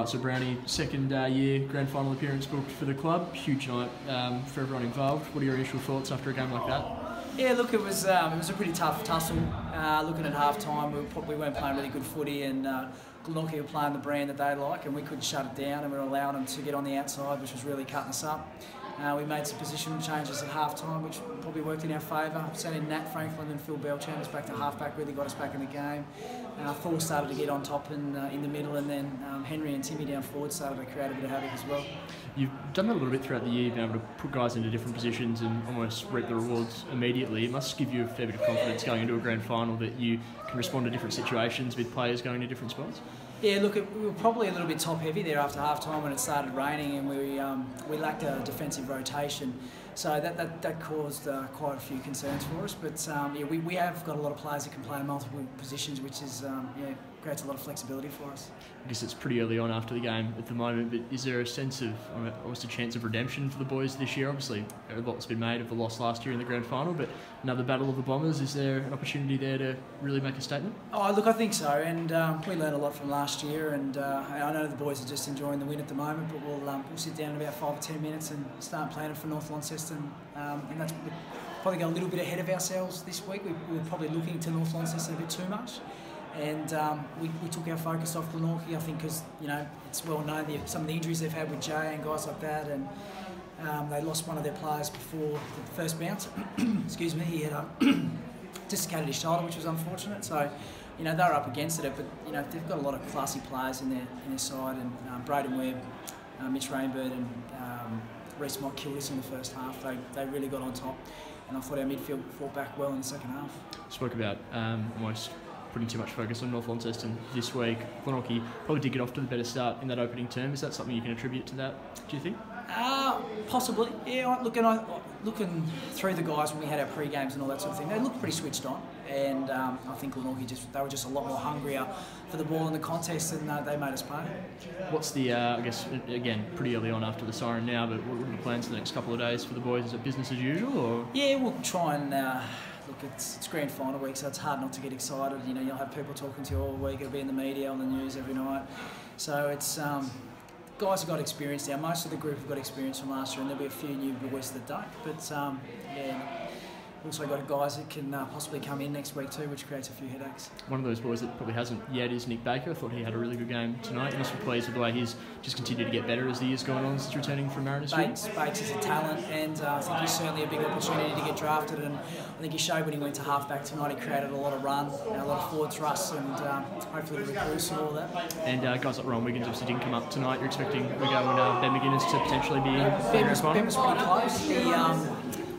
So Brownie, second year grand final appearance booked for the club. Huge night for everyone involved. What are your initial thoughts after a game like that? Yeah, look, it was a pretty tough tussle. Looking at half time, we weren't playing really good footy, and Glenorchy were playing the brand that they like, and we couldn't shut it down, and we were allowing them to get on the outside, which was really cutting us up. We made some positional changes at half time, which probably worked in our favour. Sent in Nat Franklin and Phil Belchan us back to half-back, really got us back in the game. Thor started to get on top in the middle, and then Henry and Timmy down forward started to create a bit of havoc as well. You've done that a little bit throughout the year, been able to put guys into different positions and almost reap the rewards immediately. It must give you a fair bit of confidence going into a grand final that you can respond to different situations with players going to different spots. Yeah, look, we were probably a little bit top heavy there after half time when it started raining, and we lacked a defensive rotation, so that caused quite a few concerns for us. But yeah, we have got a lot of players that can play in multiple positions, which is creates a lot of flexibility for us. I guess it's pretty early on after the game at the moment, but is there a sense of almost a chance of redemption for the boys this year? Obviously, a lot's been made of the loss last year in the grand final, but another battle of the Bombers. Is there an opportunity there to really make a statement? Oh, look, I think so, and we learned a lot from last year, and I know the boys are just enjoying the win at the moment, but we'll sit down in about 5 or 10 minutes and start planning for North Launceston, and that's probably got a little bit ahead of ourselves this week. We were probably looking to North Launceston a bit too much. And we took our focus off Glenorchy, I think, because it's well known some of the injuries they've had with Jay and guys like that, and they lost one of their players before the first bounce. Excuse me, he had dislocated his shoulder, which was unfortunate. So, they were up against it, but they've got a lot of classy players in their side, and Braden Webb, Mitch Rainbird, and Reece Mott killed us in the first half. They really got on top, and I thought our midfield fought back well in the second half. Spoke about almost putting too much focus on North Launceston this week. Glenorchy probably did get off to the better start in that opening term. Is that something you can attribute to that, do you think? Possibly, yeah. Looking through the guys when we had our pre-games and all that sort of thing, they looked pretty switched on, and I think Glenorchy they were just a lot more hungrier for the ball in the contest, and they made us pay. What's the, I guess, again, pretty early on after the siren now, but what are the plans for the next couple of days for the boys? Is it business as usual, or? Yeah, we'll try and look, it's grand final week, so it's hard not to get excited. You'll have people talking to you all week. It'll be in the media, on the news every night. So it's guys have got experience now. Most of the group have got experience from last year, and there'll be a few new boys that don't. But yeah. Also got guys that can possibly come in next week too, which creates a few headaches. One of those boys that probably hasn't yet is Nick Baker. I thought he had a really good game tonight. You must be pleased with the way he's just continued to get better as the year's gone on since returning from Mariners. Bakes is a talent, and I think he's certainly a big opportunity to get drafted, and I think he showed when he went to half-back tonight. He created a lot of run, a lot of forward thrusts, and hopefully the recruits and all that. And guys like Ron Wiggins obviously didn't come up tonight. You're expecting Wiggo and Ben McGuinness to potentially be in the final? Ben was pretty close.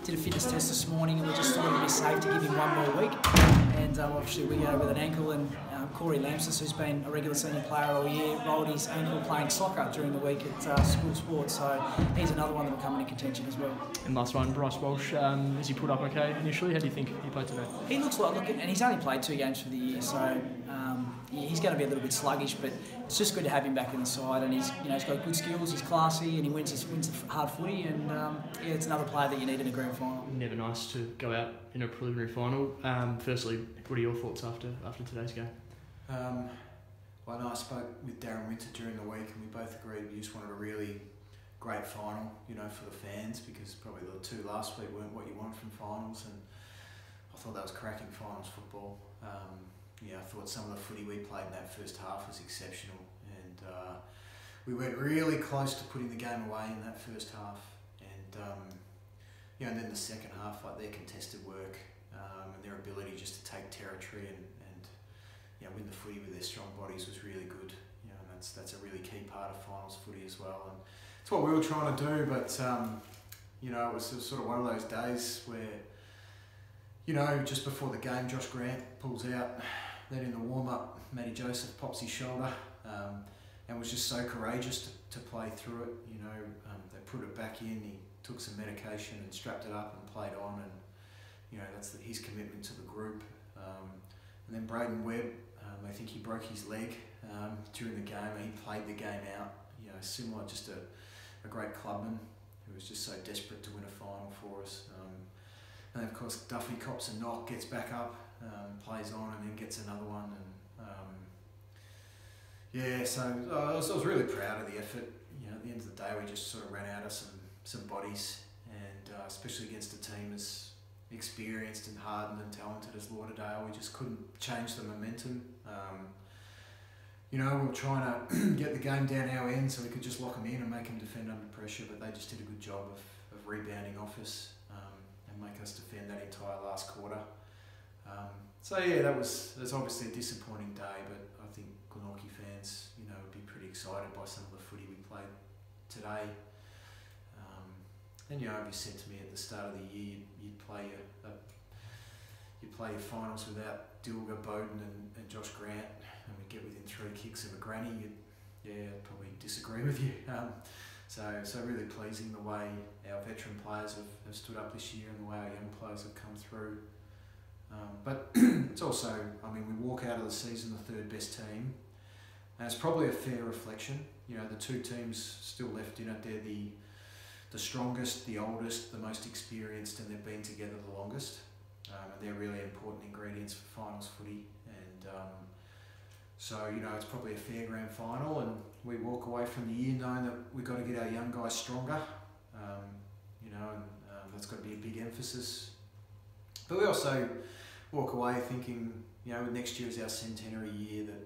He did a fitness test this morning, and we just thought it would be safe to give him one more week. And obviously we go with an ankle, and Corey Lamsis, who's been a regular senior player all year, rolled his ankle playing soccer during the week at school sports, so he's another one that will come into contention as well. And last one, Bryce Walsh, has he put up okay initially? How do you think he played today? He looks like, and he's only played 2 games for the year, so he's going to be a little bit sluggish, but it's just good to have him back in the side, and he's got good skills, he's classy, and he wins hard footy, and yeah, it's another player that you need in a grand final. Never nice to go out in a preliminary final. Firstly, what are your thoughts after today's game? Well, I spoke with Darren Winter during the week, and we both agreed we just wanted a really great final, for the fans, because probably the 2 last week weren't what you want from finals, and I thought that was cracking finals football. Yeah, I thought some of the footy we played in that first half was exceptional, and we went really close to putting the game away in that first half, and and then the second half, like their contested work and their ability just to take territory and win the footy with their strong bodies was really good. And that's a really key part of finals footy as well, and it's what we were trying to do. But it was sort of one of those days where just before the game, Josh Grant pulls out. Then in the warm-up, Matty Joseph pops his shoulder and was just so courageous to play through it. They put it back in, he took some medication and strapped it up and played on, and that's his commitment to the group. And then Braden Webb, I think he broke his leg during the game, and he played the game out. Similar, just a great clubman who was just so desperate to win a final for us. And of course Duffy cops a knock, gets back up, plays on, and then gets another one. And Yeah, so I was really proud of the effort. You know, at the end of the day, we just sort of ran out of some bodies, and especially against a team as experienced and hardened and talented as Lauderdale, we just couldn't change the momentum. You know, we were trying to get the game down our end so we could just lock them in and make them defend under pressure, but they just did a good job of rebounding off us and make us defend that entire last quarter. So yeah, that's obviously a disappointing day, but I think Glenorchy fans, you know, would be pretty excited by some of the footy we played today. And you know, you said to me at the start of the year, you'd play your finals without Dilger, Bowden and Josh Grant, and we'd get within 3 kicks of a granny. I'd probably disagree with you. So really pleasing the way our veteran players have stood up this year and the way our young players have come through. But it's also, I mean, we walk out of the season the 3rd best team, and it's probably a fair reflection. You know, the 2 teams still left in it, they're the strongest, the oldest, the most experienced, and they've been together the longest. And they're really important ingredients for finals footy. And so, you know, it's probably a fair grand final, and we walk away from the year knowing that we've got to get our young guys stronger. You know, and that's got to be a big emphasis. But we also walk away thinking, you know, next year is our centenary year, that,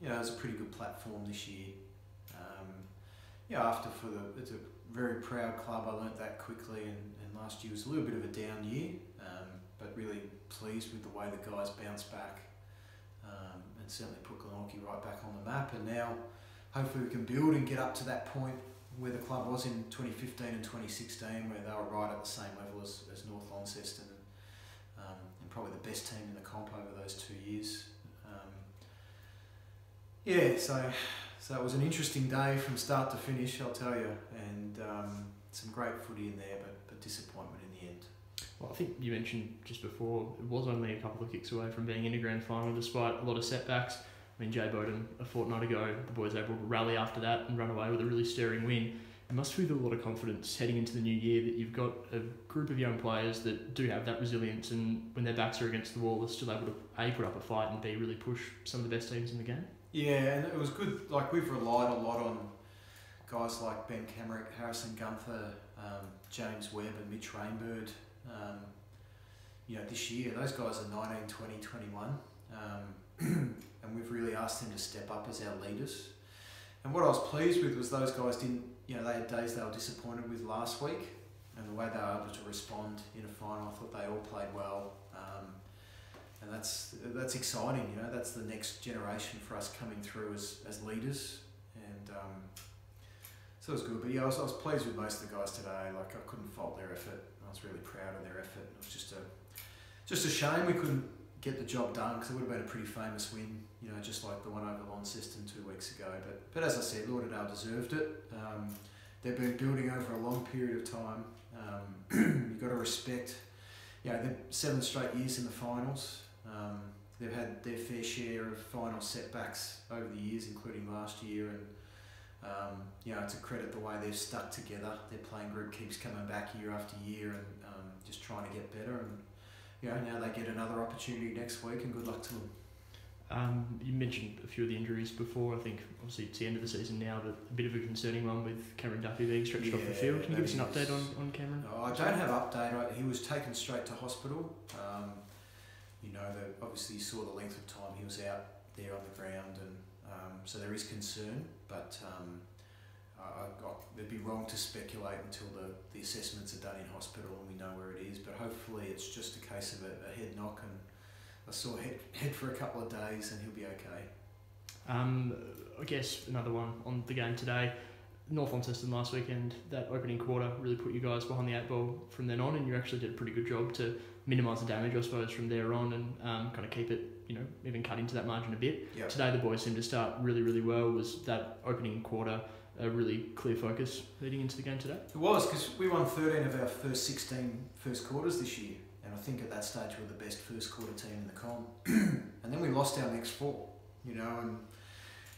you know, it's a pretty good platform this year. You know, it's a very proud club. I learnt that quickly, and last year was a little bit of a down year, but really pleased with the way the guys bounced back, and certainly put Glenorchy right back on the map. And now, hopefully, we can build and get up to that point where the club was in 2015 and 2016, where they were right at the same level as North Launceston, and probably the best team in the comp over those 2 years. So it was an interesting day from start to finish, I'll tell you, and some great footy in there, but disappointment in the end. Well, I think you mentioned just before, it was only a couple of kicks away from being in a grand final despite a lot of setbacks. I mean, Jay Bowden, a fortnight ago, the boys able to rally after that and run away with a really stirring win. It must feel a lot of confidence heading into the new year that you've got a group of young players that do have that resilience, and when their backs are against the wall, are still able to A, put up a fight, and B, really push some of the best teams in the game. Yeah, and it was good. Like, we've relied a lot on guys like Ben Camerick, Harrison Gunther, James Webb and Mitch Rainbird. You know, this year, those guys are 19, 20, 21. And we've really asked them to step up as our leaders. And what I was pleased with was those guys didn't, you know, they had days they were disappointed with last week, and the way they were able to respond in a final, I thought they all played well. And that's exciting, you know, that's the next generation for us coming through as leaders. And so it was good. But yeah, I was pleased with most of the guys today. Like, I couldn't fault their effort. I was really proud of their effort. It was just a shame we couldn't get the job done, because it would have been a pretty famous win, you know, just like the one over Launceston 2 weeks ago. But as I said, Lauderdale deserved it. They've been building over a long period of time. You've got to respect, you know, they're 7 straight years in the finals. They've had their fair share of final setbacks over the years, including last year, and you know, it's a credit the way they've stuck together. Their playing group keeps coming back year after year, and just trying to get better. And you know, now they get another opportunity next week, and good luck to them. You mentioned a few of the injuries before. I think obviously it's the end of the season now, but a bit of a concerning one with Cameron Duffy being stretched off the field. Can you give us an update on Cameron? Oh, I don't have an update. He was taken straight to hospital. You know, obviously you saw the length of time he was out there on the ground, and so there is concern, but it'd be wrong to speculate until the assessments are done in hospital and we know where it is. But hopefully it's just a case of a head knock and a sore head for a couple of days, and he'll be okay. I guess another one on the game today. North Launceston last weekend, that opening quarter really put you guys behind the 8 ball from then on, and you actually did a pretty good job to minimise the damage, I suppose, from there on, and kind of keep it, you know, even cut into that margin a bit. Yep. Today the boys seemed to start really, really well. Was that opening quarter a really clear focus leading into the game today? It was, because we won 13 of our first 16 first quarters this year, and I think at that stage we were the best first quarter team in the comp. And then we lost our next 4, you know, and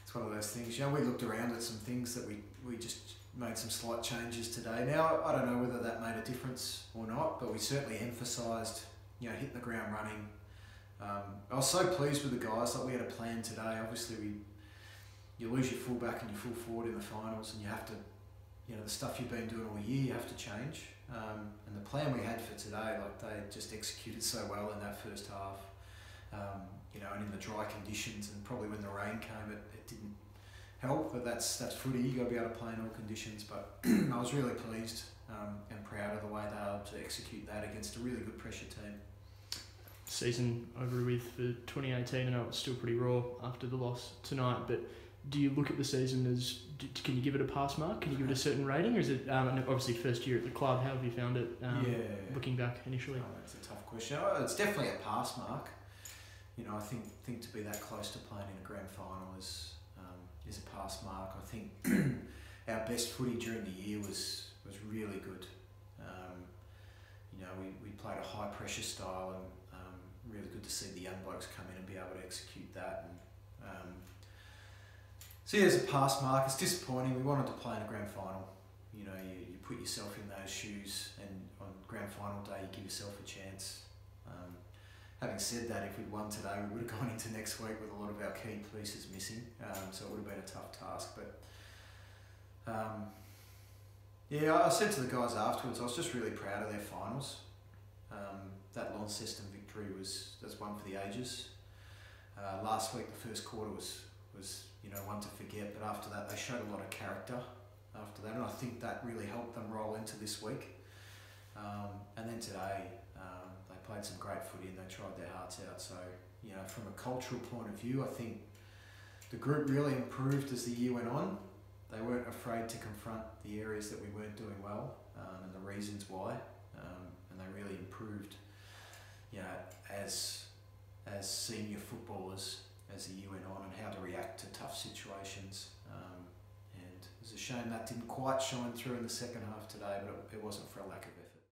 it's one of those things. You know, we looked around at some things that we just made some slight changes today. Now, I don't know whether that made a difference or not, but we certainly emphasised, you know, hitting the ground running. I was so pleased with the guys. Like, we had a plan today. Obviously, you lose your fullback and your full forward in the finals, and you have to, the stuff you've been doing all year, you have to change. And the plan we had for today, like they just executed so well in that first half. And in the dry conditions, and probably when the rain came, it didn't help. But that's footy. You got to be able to play in all conditions. But I was really pleased and proud of the way they were able to execute that against a really good pressure team. Season over with for 2018. I know it's still pretty raw after the loss tonight, but do you look at the season as, can you give it a pass mark? Can you give it a certain rating, or is it obviously first year at the club? How have you found it? Looking back initially, that's a tough question. It's definitely a pass mark. I think to be that close to playing in a grand final is a pass mark. I think our best footy during the year was really good. We played a high pressure style, and really good to see the young blokes come in and be able to execute that. And so yeah, as a pass mark, it's disappointing. We wanted to play in a grand final. You put yourself in those shoes, and on grand final day you give yourself a chance. Having said that, if we'd won today, we would have gone into next week with a lot of our key pieces missing, so it would have been a tough task. But I said to the guys afterwards, I was just really proud of their finals. That Launceston victory that's one for the ages. Last week, the first quarter was one to forget, but after that, they showed a lot of character after that, and I think that really helped them roll into this week. And then today, they played some great footy and they tried their hearts out. So, from a cultural point of view, I think the group really improved as the year went on. They weren't afraid to confront the areas that we weren't doing well, and the reasons why, and they really improved, as senior footballers as the year went on, and how to react to tough situations. And it was a shame that didn't quite shine through in the second half today, but it wasn't for a lack of effort.